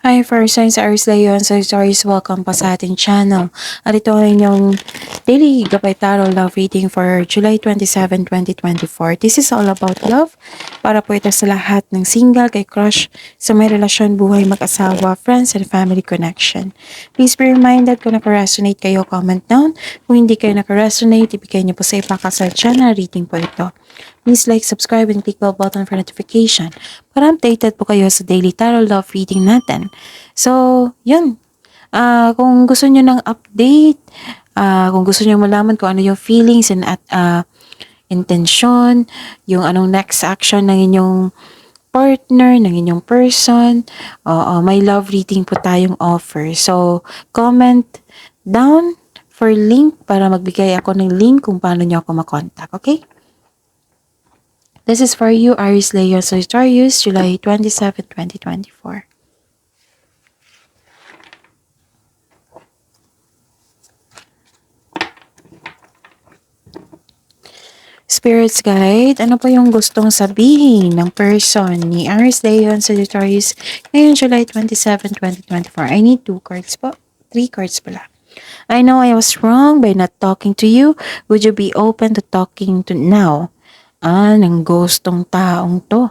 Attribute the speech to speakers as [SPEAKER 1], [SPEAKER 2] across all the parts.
[SPEAKER 1] Hi, first signs Aries Leo and Sagittarius. Welcome pa sa ating channel. At ito ay inyong daily Gabay Tarot Love Reading for July 27, 2024. This is all about love. Para po ito sa lahat ng single, kay crush, sa may relasyon, buhay, mag-asawa, friends, and family connection. Please be reminded kung naka-resonate kayo, comment down. Kung hindi kayo naka-resonate, ibigay niyo po sa ipakasal channel reading po ito. Please like, subscribe, and click the button for notification para updated po kayo sa daily tarot love reading natin. So, yun. Kung gusto nyo ng update, kung gusto nyo malaman kung ano yung feelings and intention, yung anong next action ng inyong partner, ng inyong person, may love reading po tayong offer. So, comment down for link para magbigay ako ng link kung paano nyo ako makontak. Okay? This is for you, Aries Leo Sagittarius, July 27, 2024. Spirits Guide, ano po yung gustong sabihin ng person ni Aries Leo Sagittarius ngayon July 27, 2024? I need 2 cards po. 3 cards pala. I know I was wrong by not talking to you. Would you be open to talking to now? Ng gustong taong to.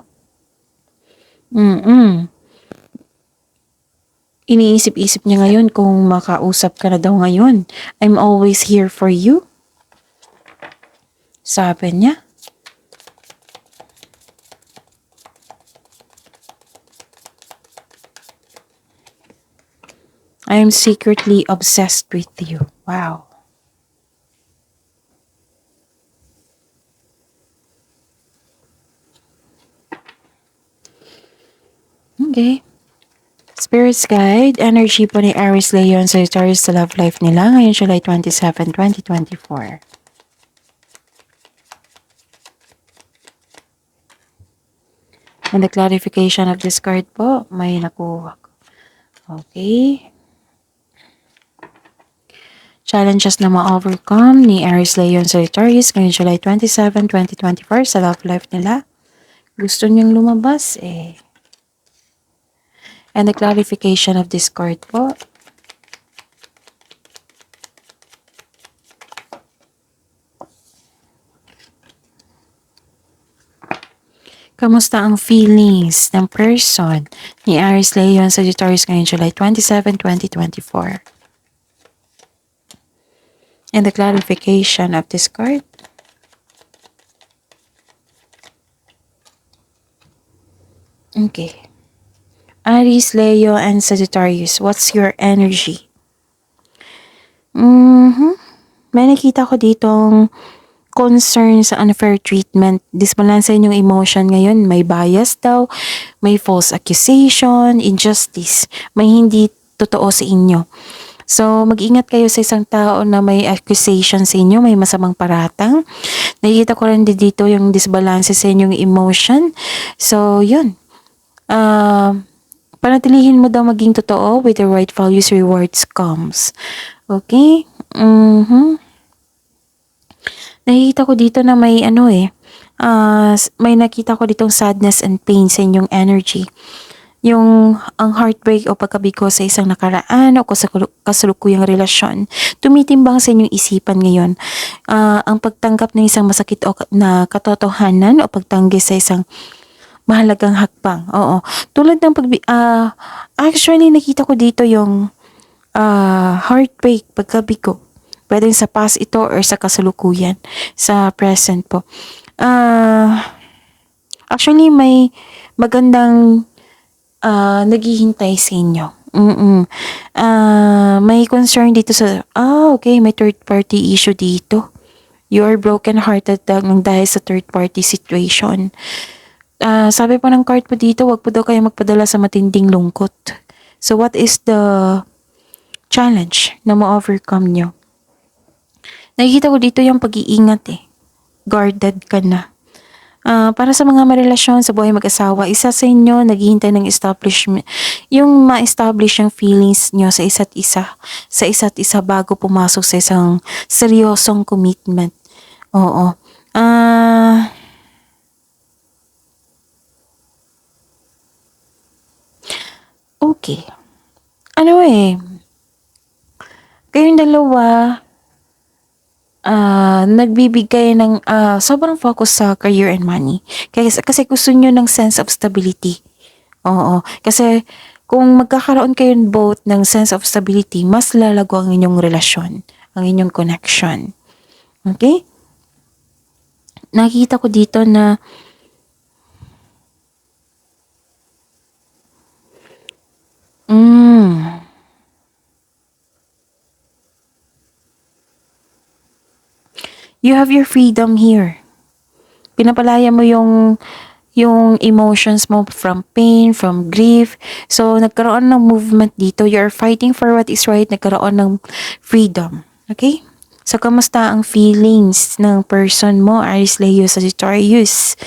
[SPEAKER 1] Iniisip-isip niya ngayon kung makausap ka na daw ngayon. I'm always here for you. Sabi niya. I'm secretly obsessed with you. Wow. Okay. Spirits Guide, energy po ni Aries Leo and Sagittarius sa love life nila ngayon July 27, 2024. And the clarification of this card po, may nakuha ko. Okay. Challenges na ma-overcome ni Aries Leo and Sagittarius ngayon July 27, 2024 sa love life nila. Gusto niyang lumabas eh. And the clarification of this card po. Kamusta ang feelings ng person ni Aries Leo and Sagittarius ngayon July 27, 2024? And the clarification of this card. Okay. Aries, Leo, and Sagittarius, what's your energy? May nakita ko ditong concern sa unfair treatment. Disbalance sa inyong emotion ngayon. May bias daw, may false accusation, injustice, may hindi totoo sa inyo. So, mag-ingat kayo sa isang tao na may accusation sa inyo, may masamang paratang. Nakikita ko rin dito yung disbalance sa inyong emotion. So, yun. Panatilihin mo daw maging totoo with the right values, rewards comes. Okay? Nakikita ko dito na may may nakita ko ditong sadness and pain sa inyong energy. Yung ang heartbreak o pagkabigo sa isang nakaraan o kasalukuyang relasyon, tumitimbang sa inyong isipan ngayon. Ang pagtanggap ng isang masakit o na katotohanan o pagtanggi sa isang mahalagang hakbang. Oo. Tulad ng actually nakita ko dito yung heartbreak, pagkabigo. Pwedeng sa past ito or sa kasalukuyan, sa present po. Actually may magandang naghihintay sa inyo. May concern dito sa okay, may third party issue dito. You are broken hearted dahil sa third party situation. Sabi po ng card po dito, wag po daw kayo magpadala sa matinding lungkot. So what is the challenge na ma-overcome nyo? Nakikita ko dito yung pag-iingat eh. Guarded ka na. Para sa mga marelasyon sa buhay mag-asawa, isa sa inyo naghihintay ng establishment, yung ma-establish yung feelings nyo sa isa't isa bago pumasok sa isang seryosong commitment. Oo. Okay. ano kayong dalawa, nagbibigay ng sobrang focus sa career and money. Kasi gusto nyo ng sense of stability. Oo. Kasi kung magkakaroon kayo both ng sense of stability, mas lalago ang inyong relasyon, ang inyong connection. Okay? Nakita ko dito na you have your freedom here. Pinapalaya mo yung emotions mo from pain, from grief. So, nagkaroon ng movement dito. You're fighting for what is right. Nagkaroon ng freedom. Okay? So, kamusta ang feelings ng person mo, Aries, Leo, Sagittarius?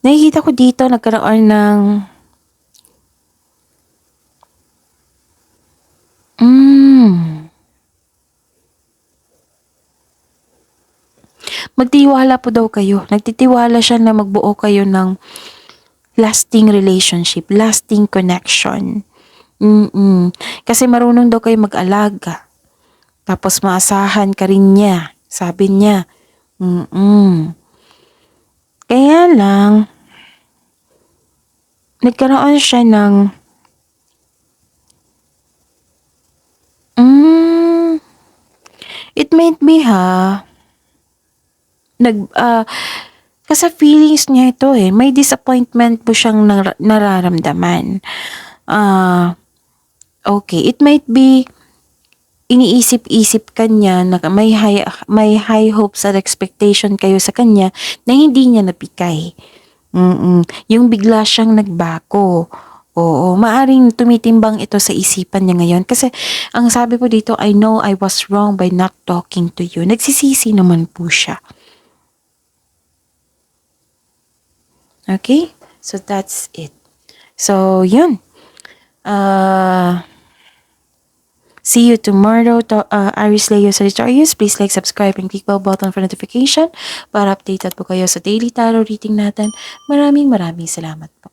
[SPEAKER 1] Nakikita ko dito, nagkaroon ng magtiwala po daw kayo. Nagtitiwala siya na magbuo kayo ng lasting relationship, lasting connection. Kasi marunong daw kayo mag-alaga. Tapos maasahan ka rin niya. Sabi niya. Kaya lang, nagkaroon siya ng it might be kasi feelings niya ito may disappointment po siyang nararamdaman. Okay, it might be iniisip-isip kanya na may high hopes at expectation kayo sa kanya na hindi niya nabigay. Yung bigla siyang nagbago. Oo, maaring tumitimbang ito sa isipan niya ngayon. Kasi, ang sabi po dito, I know I was wrong by not talking to you. Nagsisisi naman po siya. Okay? So, that's it. So, yun. See you tomorrow, Aries, Leo, Sagittarius. Please like, subscribe, and click bell button for notification para updated po kayo sa daily tarot reading natin. Maraming salamat po.